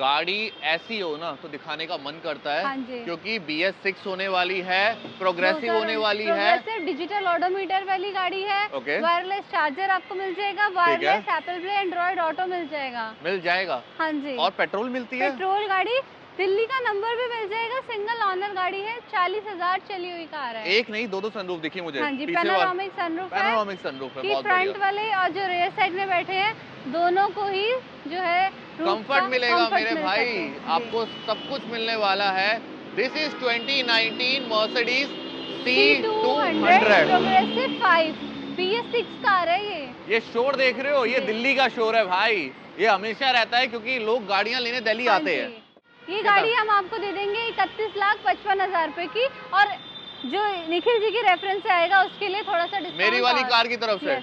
गाड़ी ऐसी हो ना तो दिखाने का मन करता है। हाँ जी। क्योंकि BS6 होने वाली है, प्रोग्रेसिव होने वाली है, प्रोग्रेसिव डिजिटल ऑडोमीटर वाली गाड़ी है। ओके। वायरलेस चार्जर आपको मिल जाएगा, wireless Apple play Android auto मिल जाएगा। मिल जाएगा। हाँ जी। और पेट्रोल मिलती है? पेट्रोल गाड़ी, दिल्ली का नंबर भी मिल जाएगा, सिंगल ओनर गाड़ी है, 40,000 चली हुई कार है। एक नहीं दो सनरूफ दिखी मुझे। हाँ जी, पैनोरामिक सनरूफ है। पैनोरामिक सनरूफ है, बहुत फ्रंट वाले और जो रेयर साइड में बैठे हैं दोनों को ही जो है कंफर्ट मिलेगा मेरे भाई, आपको सब कुछ मिलने वाला है। This is 2019 Mercedes C200 progressive 5 BS6 car है ये शोर देख रहे हो, ये दिल्ली का शोर है भाई। ये हमेशा रहता है क्योंकि लोग गाड़ियां लेने दिल्ली आते हैं। ये गाड़ी हम आपको दे देंगे 31,55,000 रुपए की, और जो निखिल जी की रेफरेंस से आएगा उसके लिए थोड़ा सा डिस्काउंट मेरी वाली कार की तरफ से।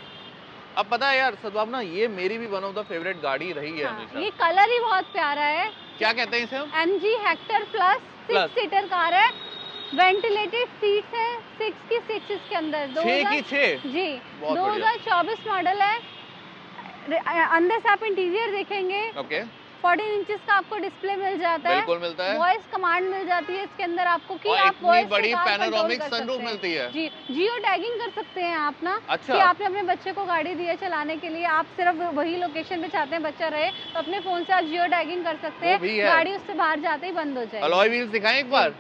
अब पता है यार सद्भावना, ये मेरी भी वन ऑफ द फेवरेट गाड़ी रही है हमेशा। ये कलर ही बहुत प्यारा है। क्या कहते हैं इसे हम? MG Hector plus 6 seater car है, वेंटिलेटेड सीट्स है, 6 की 6 इसके अंदर 6 की 6 जी 2024 मॉडल है। अंदर से आप इंटीरियर देखेंगे, ओके 14 इंचेस का आपको डिस्प्ले मिल जाता है, बिल्कुल मिलता है। वॉइस कमांड मिल जाती है इसके अंदर आपको कि और आप वॉइस बड़ी पैनोरामिक सनरूफ मिलती है। जी, जियो टैगिंग कर सकते हैं आप ना। अच्छा। कि आपने अपने बच्चे को गाड़ी दी है चलाने के लिए, आप सिर्फ वही लोकेशन पे चाहते हैं बच्चा रहे, तो अपने फोन से आप जियो टैगिंग कर सकते हैं, गाड़ी उससे बाहर जाते ही बंद हो जाएगी। अलॉय व्हील्स दिखाएं एक बार,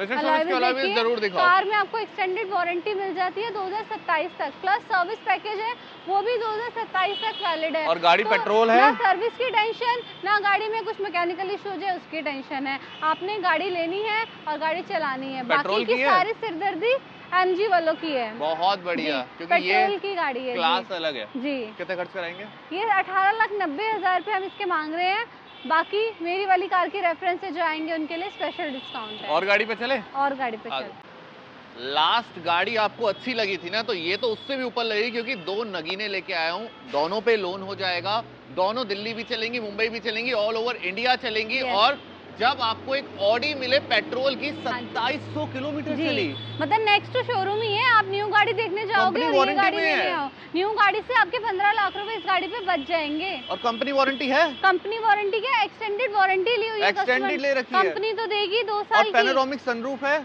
अलॉय व्हील्स जरूर दिखाओ। कार में आपको एक्सटेंडेड वारंटी मिल जाती है 2027 तक, प्लस सर्विस पैकेज है वो भी 2027 तक वैलिड है। और गाड़ी तो पेट्रोल है, ना सर्विस की टेंशन, ना गाड़ी में कुछ मैकेनिकल इश्यूज है उसकी टेंशन है। आपने गाड़ी लेनी है और गाड़ी चलानी है, बाकी की सारी सिरदर्दी MG वालों की है। बहुत बढ़िया, क्योंकि पेट्रोल की गाड़ी है, क्लास अलग है जी। कितने खर्च कराएंगे? ये 18,90,000 रुपए हम इसके मांग रहे हैं। बाकी मेरी वाली कार की रेफरेंस से जो आएंगे उनके लिए स्पेशल डिस्काउंट है। और गाड़ी पे चले? और गाड़ी पे चले। लास्ट गाड़ी आपको अच्छी लगी थी ना, तो ये तो उससे भी ऊपर लगेगी, क्योंकि 2 नगीने लेके आया हूँ, दोनों पे लोन हो जाएगा, दोनों दिल्ली भी चलेंगी, मुंबई भी चलेंगी, ऑल ओवर इंडिया चलेंगी। और जब आपको एक ऑडी मिले पेट्रोल की 2700 किलोमीटर चली, मतलब नेक्स्ट शोरूम ही है। आप न्यू गाड़ी देखने जाओगे और ये गाड़ी लेने आओ, न्यू गाड़ी से आपके 15 लाख रुपए इस गाड़ी पे बच जाएंगे। और कंपनी वारंटी है? कंपनी वारंटी क्या, एक्सटेंडेड वारंटी ली हुई है, एक्सटेंडेड ले रखी है, कंपनी तो देगी 2 साल की। पैनोरामिक सनरूफ है,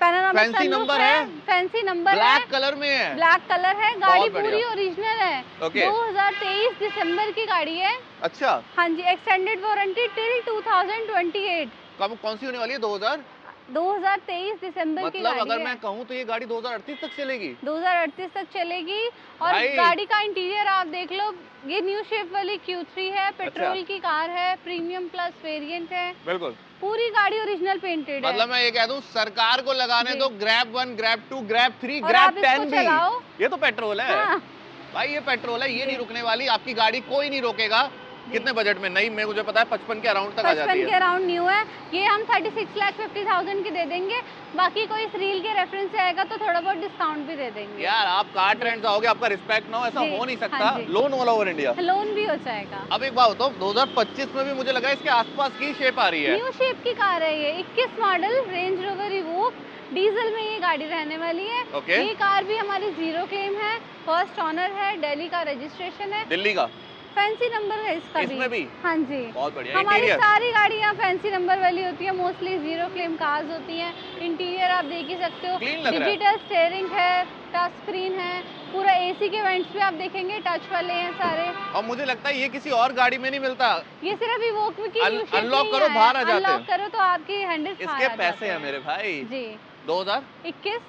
फैंसी नंबर है, फैंसी नंबर ब्लैक कलर में है, ब्लैक कलर है, गाड़ी पूरी ओरिजिनल है। 2023 दिसंबर की गाड़ी है। अच्छा। हाँ जी, एक्सटेंडेड वारंटी टिल 2028। कब कौन सी होने वाली है? 2023 दिसंबर की गाड़ी है। अगर मैं कहूँ तो ये गाड़ी 2038 तक चलेगी। 2038 तक चलेगी। और गाड़ी का इंटीरियर आप देख लो, ये न्यू शेप वाली Q3 है, पेट्रोल की कार है, प्रीमियम प्लस वेरिएंट है, बिल्कुल पूरी गाड़ी ओरिजिनल पेंटेड है। मतलब मैं ये कह दूं, सरकार को लगाने दो ग्रैब 1, ग्रैब 2, ग्रैब 3, ग्रैब 10 भी। ये तो पेट्रोल है। हाँ। भाई ये पेट्रोल है, ये नहीं रुकने वाली, आपकी गाड़ी कोई नहीं रोकेगा। कितने बजट में? नहीं, मैं मुझे पता है 55 के अराउंड तक आ जाती है। 55 के अराउंड न्यू है ये, हम 36,50,000 की दे देंगे। बाकी कोई इस रील के रेफरेंस से आएगा तो थोड़ा बहुत डिस्काउंट भी दे देंगे। यार आप कार ट्रेंड्स आओगे, आपका रिस्पेक्ट ना हो, ऐसा हो नहीं सकता। Loan all over India, loan भी हो जाएगा। अब एक बात बताओ, 2025 में भी मुझे लगा इसके आसपास की शेप आ रही है। न्यू शेप की कार है ये, 21 model range rover evoke diesel में ये गाड़ी रहने वाली है। ये कार भी हमारी 0 क्लेम है, फर्स्ट ऑनर है, दिल्ली का रजिस्ट्रेशन है, दिल्ली का फैंसी नंबर है इसका भी। हाँ जी, बहुत बढ़िया। हमारी सारी गाड़ियाँ फैंसी नंबर वाली होती है, मोस्टली 0 क्लेम कार्स होती हैं। इंटीरियर आप देख ही सकते हो, डिजिटल स्टीयरिंग है, टच स्क्रीन है, पूरा AC के वेंट्स भी आप देखेंगे टच वाले हैं सारे। और मुझे लगता है ये किसी और गाड़ी में नहीं मिलता, ये सिर्फ इवोक की अनलॉक करो, बाहर आ जाते हैं, अनलॉक करो तो आपकी हैंडल्स इसके पैसे हैं मेरे भाई जी। 2021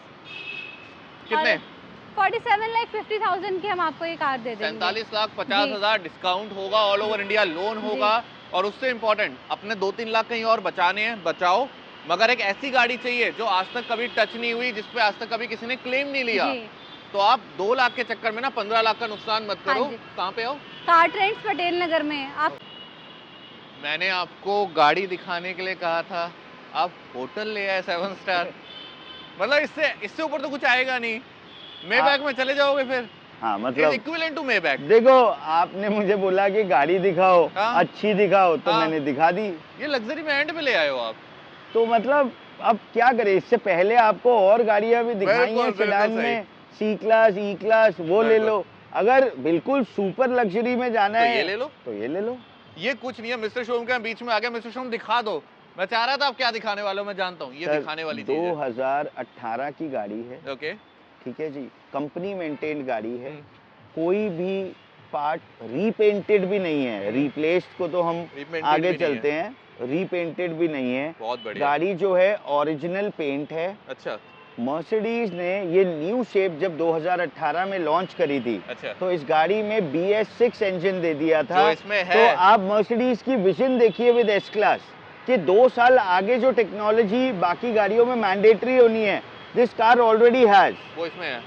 कितने? 47,50,000 की हम आपको ये कार दे देंगे। 47,50,000 डिस्काउंट होगा, ऑल ओवर इंडिया लोन होगा। और उससे इम्पोर्टेंट, अपने 2-3 लाख कहीं और बचाने हैं, बचाओ, मगर एक ऐसी गाड़ी चाहिए जो आज तक कभी टच नहीं हुई, जिसपे आज तक कभी किसी ने क्लेम नहीं लिया। तो आप 2 लाख के चक्कर में ना 15 लाख का नुकसान मत करो। कहाँ पे हो? कार ट्रेंड्स पटेल नगर में। आप मैंने आपको गाड़ी दिखाने के लिए कहा था, आप होटल ले आए 7 स्टार। मतलब इससे ऊपर तो कुछ आएगा नहीं। मेबैक में चले जाओगे फिर? हाँ, मतलब इक्विवेलेंट टू मेबैक। देखो, आपने मुझे बोला कि गाड़ी दिखाओ, अच्छी दिखाओ, तो मैंने दिखा दी। ये लग्जरी में एंड में ले आए हो आप, तो मतलब अब क्या करें, इससे पहले आपको और गाड़ियां भी दिखाई हैं सेडान में, C क्लास, E क्लास, वो ले लो। अगर बिल्कुल सुपर लग्जरी में जाना है तो ये ले लो, ये कुछ नहीं है, मिस्टर शोरूम के बीच में आ गया। मिस्टर शोरूम दिखा दो, मैं चाह रहा था आप क्या दिखाने वाले हो, मैं जानता हूँ। ये दिखाने वाली चीज 2018 की गाड़ी है। ओके, ठीक है जी, कंपनी मेंटेन्ड गाड़ी है, कोई भी पार्ट रीपेंटेड भी नहीं है। रिप्लेस्ड को तो हम आगे चलते हैं, रीपेंटेड भी नहीं है। बहुत बढ़िया। गाड़ी जो है ओरिजिनल पेंट है। अच्छा। मर्सिडीज ने ये न्यू शेप जब 2018 में लॉन्च करी थी, अच्छा, तो इस गाड़ी में BS6 इंजन दे दिया था। जो इसमें है। तो आप मर्सिडीज की विजन देखिए विद एस क्लास कि 2 साल आगे जो टेक्नोलॉजी बाकी गाड़ियों में मैंडेटरी होनी है, दिस कार ऑलरेडी हैज, वो इसमें है।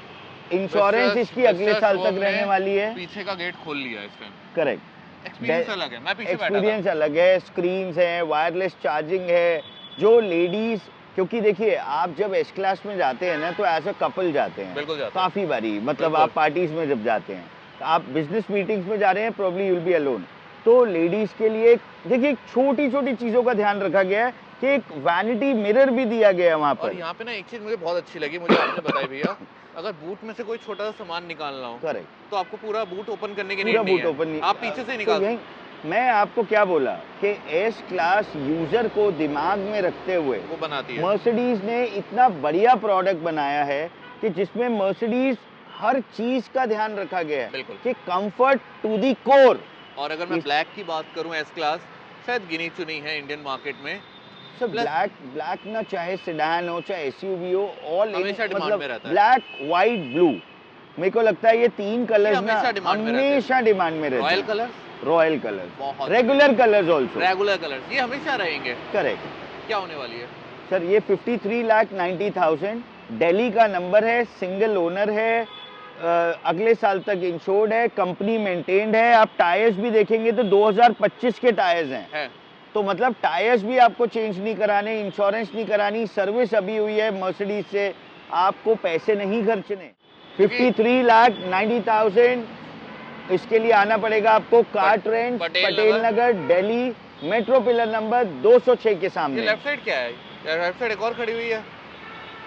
इंश्योरेंस इसकी अगले साल तक रहने वाली है। पीछे का गेट खोल लिया इस टाइम। करेक्ट, एक्सपीरियंस अलग है, मैं पीछे बैठा था। एक्सपीरियंस अलग है, स्क्रीन्स हैं, वायरलेस चार्जिंग है। जो लेडीज, क्योंकि देखिए आप जब एस क्लास में जाते हैं ना तो एज अ कपल जाते हैं। बिल्कुल जाते काफी बारी, मतलब आप पार्टीज में जब जाते हैं, आप बिजनेस मीटिंग्स में जा रहे हैं, probably you will be alone. तो लेडीज के लिए देखिए छोटी छोटी चीजों का ध्यान रखा गया है कि एक वैनिटी मिरर भी दिया गया है वहाँ पर। और यहाँ पे ना एक चीज मुझे बहुत अच्छी लगी, मुझे आपने बताई भैया, अगर बूट में से कोई छोटा सा सामान निकालना हो, करेक्ट, तो आपको पूरा बूट ओपन करने की नीड नहीं है, आप पीछे से निकाल। तो मैं आपको क्या बोला कि एस क्लास यूजर को दिमाग में रखते हुए वो बनाती है। मर्सिडीज ने इतना बढ़िया प्रोडक्ट बनाया है कि जिसमें मर्सिडीज हर चीज का ध्यान रखा गया है कि कंफर्ट टू दी कोर। और अगर मैं ब्लैक की बात करूं, एस क्लास शायद गिनी चुनी है इंडियन मार्केट में। सर ब्लैक ना चाहे सेडान हो चाहे एसयूवी हो, ऑल हमेशा डिमांड में रहता है। ब्लैक, व्हाइट, ब्लू, मेरे को लगता है ये 3 कलर्स ना हमेशा डिमांड में रहते हैं। Royal colours, royal colours, regular colours also, regular colours ये हमेशा रहेंगे। करेक्ट। क्या होने वाली है सर? ये 53,90,000 दिल्ली का नंबर है, सिंगल ओनर है, अगले साल तक इंश्योर्ड है, कंपनी मेंटेन्ड है। आप टायर्स भी देखेंगे तो 2025 के टायर्स हैं। तो मतलब टायर्स भी आपको चेंज नहीं कराने, इंश्योरेंस नहीं करानी, सर्विस अभी हुई है मर्सिडीज से, आपको पैसे नहीं खर्चने। 53,90,000 इसके लिए आना पड़ेगा आपको cart range, Patel Nagar, Delhi, metro pillar number 206 के सामने। ये लेफ्ट साइड क्या है? लेफ्ट साइड एक और खड़ी हुई है,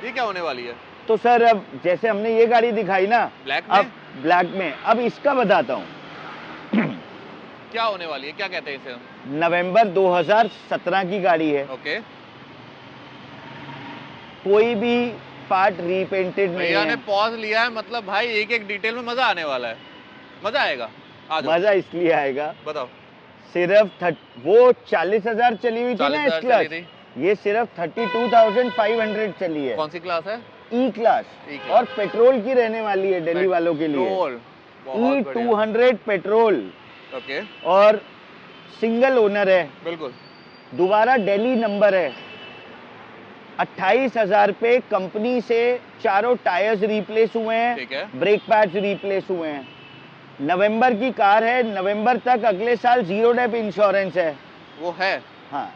ये क्या होने वाली है? तो सर अब जैसे हमने ये गाड़ी दिखाई ना ब्लैक में, अब ब्लैक में, अब इसका बताता हूँ क्या होने वाली है, क्या कहते हैं इसे? नवंबर 2017 की गाड़ी है। ओके, कोई भी पार्ट रीपेंटेड नहीं है। भैया ने पॉज लिया है, मतलब भाई एक एक डिटेल में मजा आने वाला है, मजा आएगा। मजा इसलिए आएगा, बताओ। सिर्फ वो 40,000 चली हुई थी ना इस क्लास, ये सिर्फ 32,500 चली है। कौन सी क्लास है? ई क्लास, और पेट्रोल की रहने वाली है दिल्ली वालों के लिए। E200 petrol. ओके, और सिंगल ओनर है, बिल्कुल, दोबारा दिल्ली नंबर है। 28,000 पे कंपनी से चारों टायर्स रिप्लेस हुए हैं, ठीक है, ब्रेक पैड्स रिप्लेस हुए हैं। नवंबर की कार है, नवंबर तक अगले साल 0 डेप इंश्योरेंस है। वो है, हाँ,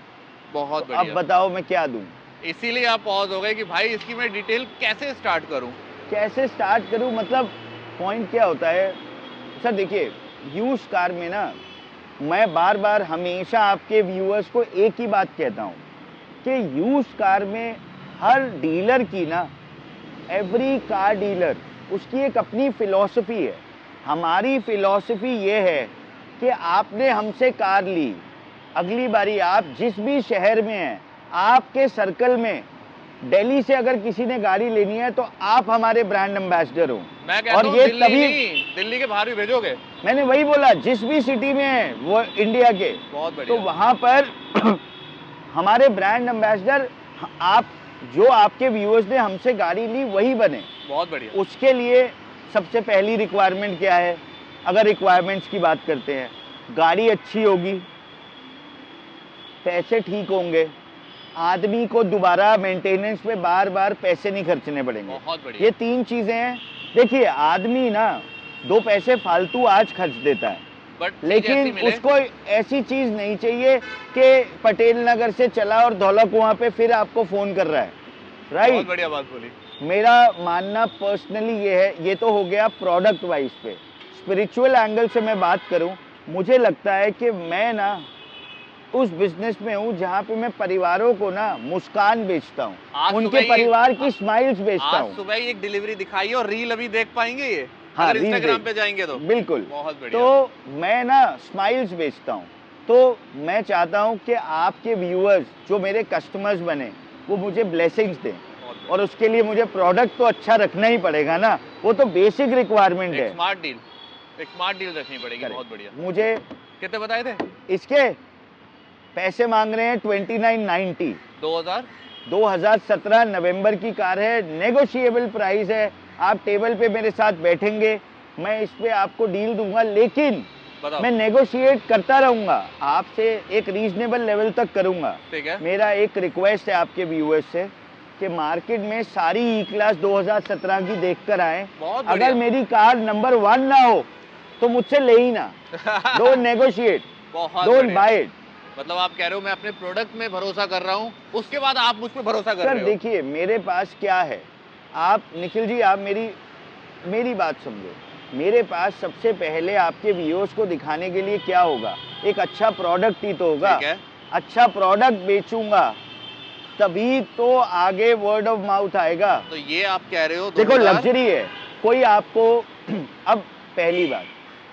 बहुत तो अब बताओ मैं क्या दूं? इसीलिए आप पॉज हो गए कि भाई इसकी मैं डिटेल कैसे स्टार्ट करूं, कैसे स्टार्ट करूं। मतलब पॉइंट क्या होता है सर, देखिए यूज कार में ना मैं बार बार हमेशा आपके व्यूअर्स को एक ही बात कहता हूं कि यूज कार में हर डीलर की ना, एवरी कार डीलर, उसकी एक अपनी फिलॉसफी है। हमारी फिलॉसफी ये है कि आपने हमसे कार ली, अगली बारी आप जिस भी शहर में हैं, आपके सर्कल में दिल्ली से अगर किसी ने गाड़ी लेनी है तो आप हमारे ब्रांड एम्बेसडर हो। मैं कहता हूं ये तभी दिल्ली के बाहर भी भेजोगे। मैंने वही बोला, जिस भी सिटी में है वो इंडिया के, बहुत बढ़िया, तो वहां पर हमारे ब्रांड एम्बेसडर आप, जो आपके व्यूअर्स ने हमसे गाड़ी ली वही बने। बहुत बढ़िया। उसके लिए सबसे पहली रिक्वायरमेंट क्या है? अगर रिक्वायरमेंट्स की बात करते हैं, गाड़ी अच्छी होगी, पैसे ठीक होंगे, आदमी को दोबारा मेंटेनेंस पे बार बार पैसे नहीं खर्चने पड़ेंगे। बहुत बढ़िया। ये 3 चीजें हैं। देखिए आदमी ना 2 पैसे फालतू आज खर्च देता है, लेकिन उसको ऐसी चीज नहीं चाहिए कि पटेल नगर से चला और धौला कुआं पे फिर आपको फोन कर रहा है। राइट, बहुत बढ़िया बात बोली। मेरा मानना पर्सनली ये है, ये तो हो गया प्रोडक्ट वाइज पे। स्पिरिचुअल एंगल से मैं बात करूं, मुझे लगता है कि मैं ना उस बिजनेस में हूं जहां पे मैं परिवारों को ना मुस्कान बेचता हूं, उनके परिवार की स्माइल्स बेचता हूं। आज सुबह ही एक डिलीवरी दिखाई और रील अभी देख पाएंगे ये, हाँ, अगर इंस्टाग्राम पे जाएंगे तो। बिल्कुल, बहुत बढ़िया। तो मैं ना स्माइल्स बेचता हूं, तो मैं चाहता हूं कि आपके व्यूअर्स जो मेरे कस्टमर्स बने वो मुझे ब्लेसिंग्स दें, और उसके लिए मुझे प्रोडक्ट तो अच्छा रखना ही पड़ेगा ना, वो तो बेसिक रिक्वायरमेंट है। एक स्मार्ट डील रखनी पड़ेगी। बहुत बढ़िया। मुझे कितने बताए थे इसके? पैसे मांग रहे हैं 2990। 2017 नवंबर की कार है, नेगोशिएबल प्राइस है। आप टेबल पे मेरे साथ बैठेंगे, मैं इस पे आपको डील दूंगा, लेकिन मैं नेगोशिएट करता रहूंगा, आपसे एक रीजनेबल लेवल तक करूंगा। ठीक है। मेरा एक रिक्वेस्ट है आपके व्यूअर्स से कि मार्केट में सारी ई क्लास 2017 की देखकर आए। अगर मेरी कार नंबर 1 ना हो तो मुझसे ले ही ना। Don't negotiate, don't buy it. मतलब आप कह रहे हो मैं अपने प्रोडक्ट में भरोसा कर रहा हूँ, उसके बाद आप मुझ पर भरोसा कर रहे हो। सर देखिए मेरे पास क्या है, आप निखिल जी आप मेरी बात समझो। मेरे पास सबसे पहले आपके व्यूअर्स को दिखाने के लिए क्या होगा, एक अच्छा प्रोडक्ट ही तो होगा। अच्छा प्रोडक्ट बेचूंगा तभी तो आगे वर्ड ऑफ माउथ आएगा। तो ये आप कह रहे हो देखो लग्जरी है, कोई आपको अब पहली बात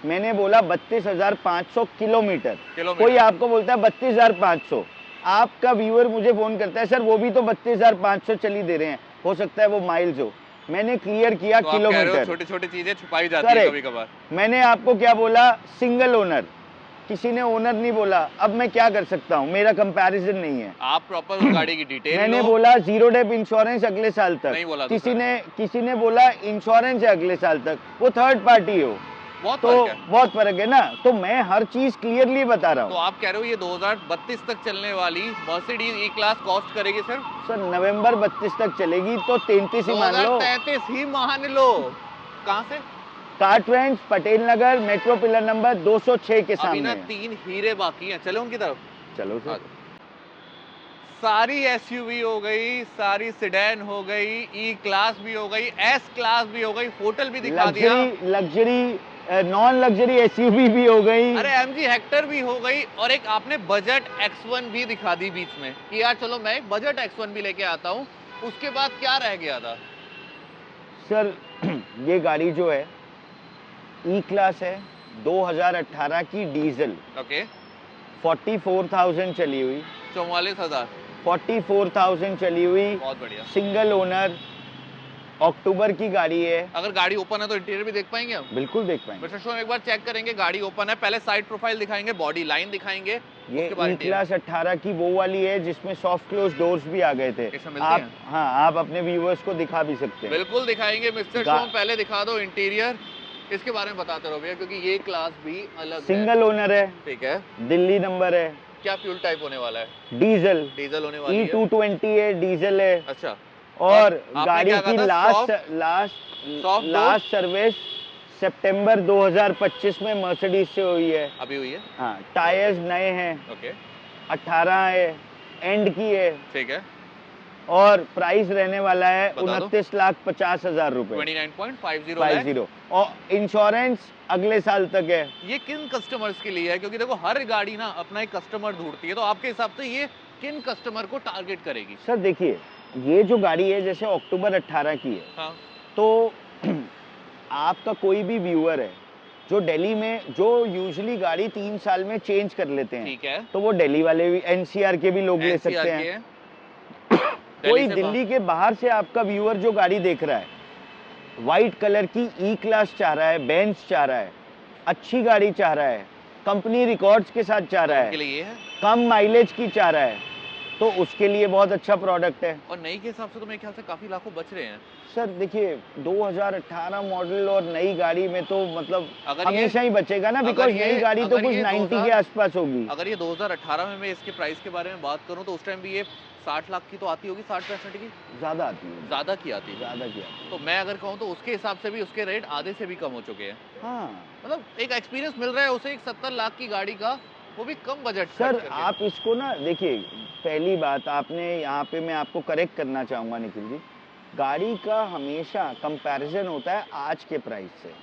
मैंने बोला 32,500 किलोमीटर, कोई आपको बोलता है 32,500। आपका व्यूअर मुझे फोन करता है सर वो भी तो 32,500 चली दे रहे हैं, हो सकता है वो माइल्स हो। मैंने क्लियर किया तो किलोमीटर। छोटी छोटी चीजें छुपाई जाती है कभी कभार। मैंने आपको क्या बोला, सिंगल ओनर, किसी ने ओनर नहीं बोला। अब मैं क्या कर सकता हूँ, मेरा कंपैरिजन नहीं है। आप प्रॉपर उस गाड़ी की डिटेल मैंने बोला 0 डेप इंश्योरेंस अगले साल तक। नहीं बोला किसी ने बोला इंश्योरेंस है अगले साल तक, वो थर्ड पार्टी हो। बहुत फर्क है ना। तो मैं हर चीज क्लियरली बता रहा हूँ। तो आप कह रहे हो ये 2032 तक चलने वाली मर्सिडीज ई क्लास कॉस्ट करेगी सर? सर नवंबर 32 तक चलेगी तो 33 ही मान लो। 33 ही मान लो। कहाँ से? कारट्रेंड्स, Patel Nagar, metro pillar number 206 के सामने। अभी ना 3 हीरे बाकी हैं, चलो उनकी तरफ। चलो सर। सारी एसयूवी हो गई, सारी सिडैन हो गई, ई क्लास भी हो गई, एस क्लास भी हो गई, होटल भी दिखा दिया, लग्जरी नॉन लग्जरी एसयूवी भी हो गई, अरे एमजी हेक्टर भी हो गई, और एक आपने बजट X1 भी दिखा दी बीच में कि यार चलो मैं एक बजट X1 भी लेके आता हूँ। उसके बाद क्या रह गया था? सर ये गाड़ी जो है ई क्लास है, 2018 की डीजल। ओके। 44,000 चली हुई। 44,000। 44,000 चली हुई। बहुत बढ़िया। सिंगल ओनर, अक्टूबर की गाड़ी है। अगर गाड़ी ओपन है तो इंटीरियर भी देख पाएंगे हम? बिल्कुल देख पाएंगे। मिस्टर शोम एक बार चेक करेंगे, गाड़ी ओपन है, पहले साइड प्रोफाइल दिखाएंगे, बॉडी लाइन दिखाएंगे। ये ई क्लास 18 की वो वाली है जिसमें सॉफ्ट क्लोज डोर्स भी आ गए थे। आप हाँ आप अपने व्यूअर्स को दिखा भी सकते हैं। बिल्कुल दिखाएंगे मिस्टर शोम, पहले दिखा दो इंटीरियर, इसके बारे में बताते रहो भैया, क्योंकि ये क्लास भी अलग सिंगल ओनर है। ठीक है। दिल्ली नंबर है। क्या फ्यूल टाइप होने वाला है? डीजल होने वाली है। E220 है, डीजल है। अच्छा। और गाड़ी की लास्ट सर्विस सितंबर 2025 में मर्सिडीज से हुई है। अभी हुई है? हाँ, टायर्स नए हैं। ओके। 18 है, एंड की है। ठीक है। और प्राइस रहने वाला है 29,50,000 रुपए। 29.50 और इंश्योरेंस अगले साल तक है। ये किन कस्टमर्स के लिए है? क्योंकि देखो हर गाड़ी ना अपना एक कस्टमर ढूंढती है, तो आपके हिसाब से ये किन कस्टमर को टारगेट करेगी? सर देखिए ये जो गाड़ी है जैसे अक्टूबर 18 की है। हाँ। तो आपका कोई भी व्यूअर है जो दिल्ली में जो यूजुअली गाड़ी 3 साल में चेंज कर लेते हैं। ठीक है। तो वो दिल्ली वाले भी एनसीआर के भी लोग ले सकते हैं। कोई दिल्ली के बाहर से आपका व्यूअर जो गाड़ी देख रहा है, व्हाइट कलर की ई क्लास चाह रहा है, बेंज चाह रहा है, अच्छी गाड़ी चाह रहा है, कंपनी रिकॉर्ड्स के साथ चाह रहा है, कम माइलेज की चाह रहा है, तो उसके लिए बहुत अच्छा प्रोडक्ट है। और नई के हिसाब से तो मेरे ख्याल से काफी लाखों बच रहे हैं। सर देखिए 2018 मॉडल और नई गाड़ी में तो मतलब हमेशा ही बचेगा ना, बिकॉज नई गाड़ी तो कुछ 90 के आसपास होगी। अगर ये 2018 में मैं इसके प्राइस के बारे में बात करूं तो उस टाइम भी ये 60 लाख की तो आती होगी, 60-65 की ज्यादा आती है। ज्यादा की आती है। तो मैं अगर कहूँ तो उसके हिसाब से भी उसके रेट आधे से भी कम हो चुके हैं। हाँ मतलब एक एक्सपीरियंस मिल रहा है उसे, एक 70 लाख की गाड़ी का, वो भी कम बजट। सर आप इसको ना देखिए, पहली बात आपने यहाँ पे मैं आपको करेक्ट करना चाहूंगा निखिल जी, गाड़ी का हमेशा कंपैरिजन होता है आज के प्राइस से।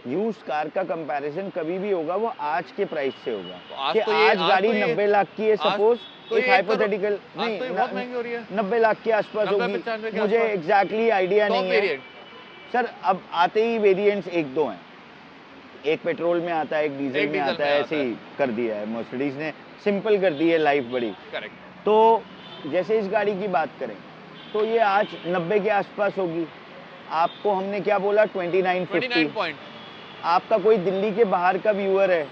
यूज्ड कार का कंपैरिजन कभी भी होगा वो आज के प्राइस से होगा। तो आज गाड़ी 90 लाख की है सपोज, एक हाइपोथेटिकल नहीं, बहुत महंगी हो रही है, 90 लाख के आसपास होगी, मुझे एग्जैक्टली आइडिया नहीं है सर। अब आते ही वेरिएंट्स 1-2 हैं, एक पेट्रोल में आता है, एक डीजल में आता है, ऐसे ही कर दिया है मर्सिडीज ने, सिंपल कर दी है लाइफ बड़ी। करेक्ट। तो जैसे इस गाड़ी की बात करें तो ये आज 90 के आसपास होगी। आपको हमने क्या बोला 2950। आपका कोई दिल्ली के बाहर का व्यूअर है,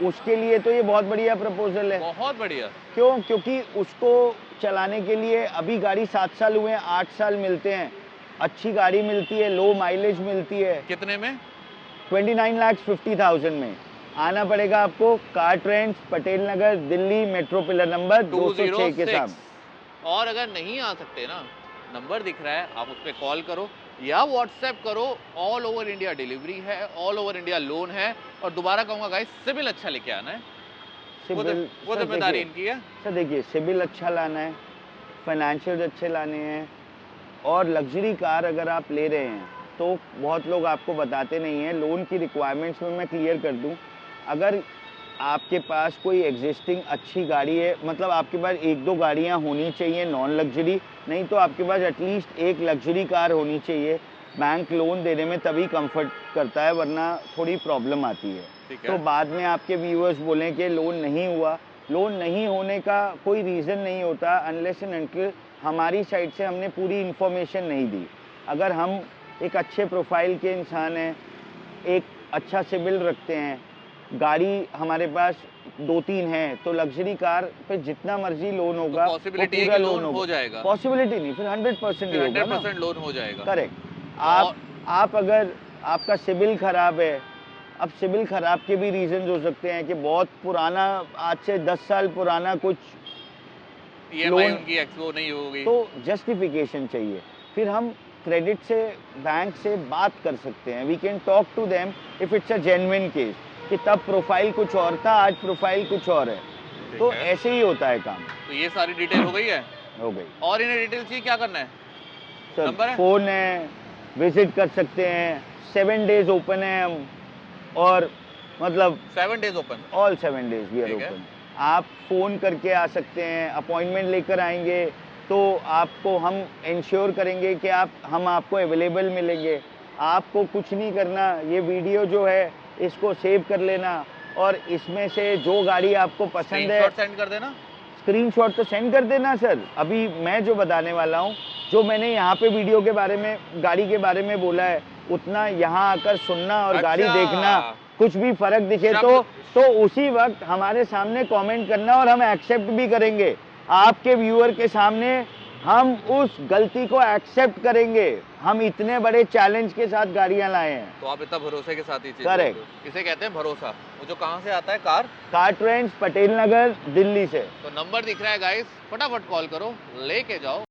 उसके लिए तो ये बहुत बढ़िया प्रपोजल है। बहुत बढ़िया। क्यों? क्योंकि उसको चलाने के लिए अभी गाड़ी 7 साल हुए हैं, 8 साल मिलते हैं, अच्छी गाड़ी मिलती है, लो माइलेज मिलती है। कितने में? 29,50,000 में। आना पड़ेगा आपको car trends, Patel Nagar, Delhi, metro pillar number 206 के साथ। और अगर नहीं आ सकते ना, नंबर दिख रहा है, आप उस पर कॉल करो या व्हाट्सएप करो। ऑल ओवर इंडिया डिलीवरी है, ऑल ओवर इंडिया लोन है। और दोबारा कहूंगा गाइस, सिविल अच्छा लेके आना है, वो जिम्मेदारी इनकी है। सर देखिए, सिविल अच्छा लाना है, फाइनेंशियल अच्छे लाने हैं, और लग्जरी कार अगर आप ले रहे हैं तो बहुत लोग आपको बताते नहीं हैं। लोन की रिक्वायरमेंट्स में मैं क्लियर कर दूं, अगर आपके पास कोई एग्जिस्टिंग अच्छी गाड़ी है, मतलब आपके पास 1-2 गाड़ियां होनी चाहिए नॉन लग्जरी, नहीं तो आपके पास एटलीस्ट एक लग्जरी कार होनी चाहिए। बैंक लोन देने में तभी कंफर्ट करता है, वरना थोड़ी प्रॉब्लम आती है। तो बाद में आपके व्यूअर्स बोलें कि लोन नहीं हुआ, लोन नहीं होने का कोई रीज़न नहीं होता अनलेस एंड अनटिल हमारी साइड से हमने पूरी इन्फॉर्मेशन नहीं दी। अगर हम एक अच्छे प्रोफाइल के इंसान हैं, एक अच्छा सिविल रखते हैं, गाड़ी हमारे पास 2-3 हैं, तो लग्जरी कार पे जितना मर्जी लोन होगा, तो पॉसिबिलिटी है कि लोन हो जाएगा। पॉसिबिलिटी नहीं, फिर 100% 100% लोन हो जाएगा। करेक्ट। आप अगर आपका सिविल खराब है, अब सिविल खराब के भी रीजंस हो सकते हैं कि बहुत पुराना, आज से 10 साल पुराना कुछ EMI उनकी एक्सपो नहीं होगी, तो जस्टिफिकेशन चाहिए। फिर हम क्रेडिट से, बैंक से बात कर सकते हैं, we can talk to them if it's a genuine case, कि तब प्रोफाइल कुछ और था, आज प्रोफाइल कुछ और है। तो ऐसे ही होता है काम। तो ये सारी डिटेल हो गई है? हो गई। और इन्हें डिटेल चाहिए, क्या करना है? सर नंबर है? फोन है, विजिट कर सकते हैं, 7 डेज ओपन है हम, और मतलब 7 days open, all 7 days we are open. आप फ़ोन करके आ सकते हैं, अपॉइंटमेंट लेकर आएंगे तो आपको हम इंश्योर करेंगे कि हम आपको अवेलेबल मिलेंगे। आपको कुछ नहीं करना, ये वीडियो जो है इसको सेव कर लेना, और इसमें से जो गाड़ी आपको पसंद है सेंड कर देना। स्क्रीनशॉट तो सेंड कर देना सर। अभी मैं जो बताने वाला हूँ, जो मैंने यहाँ पे वीडियो के बारे में, गाड़ी के बारे में बोला है, उतना यहाँ आकर सुनना और गाड़ी देखना, कुछ भी फर्क दिखे तो उसी वक्त हमारे सामने कमेंट करना, और हम एक्सेप्ट भी करेंगे। आपके व्यूअर के सामने हम उस गलती को एक्सेप्ट करेंगे। हम इतने बड़े चैलेंज के साथ गाड़ियां लाए हैं, तो आप इतना भरोसे के साथ ही चीज़ करेक्ट। इसे कहते हैं भरोसा। वो जो कहाँ से आता है, कार ट्रेंड्स, पटेल नगर, दिल्ली से। तो नंबर दिख रहा है गाइस, फटाफट कॉल करो, लेके जाओ।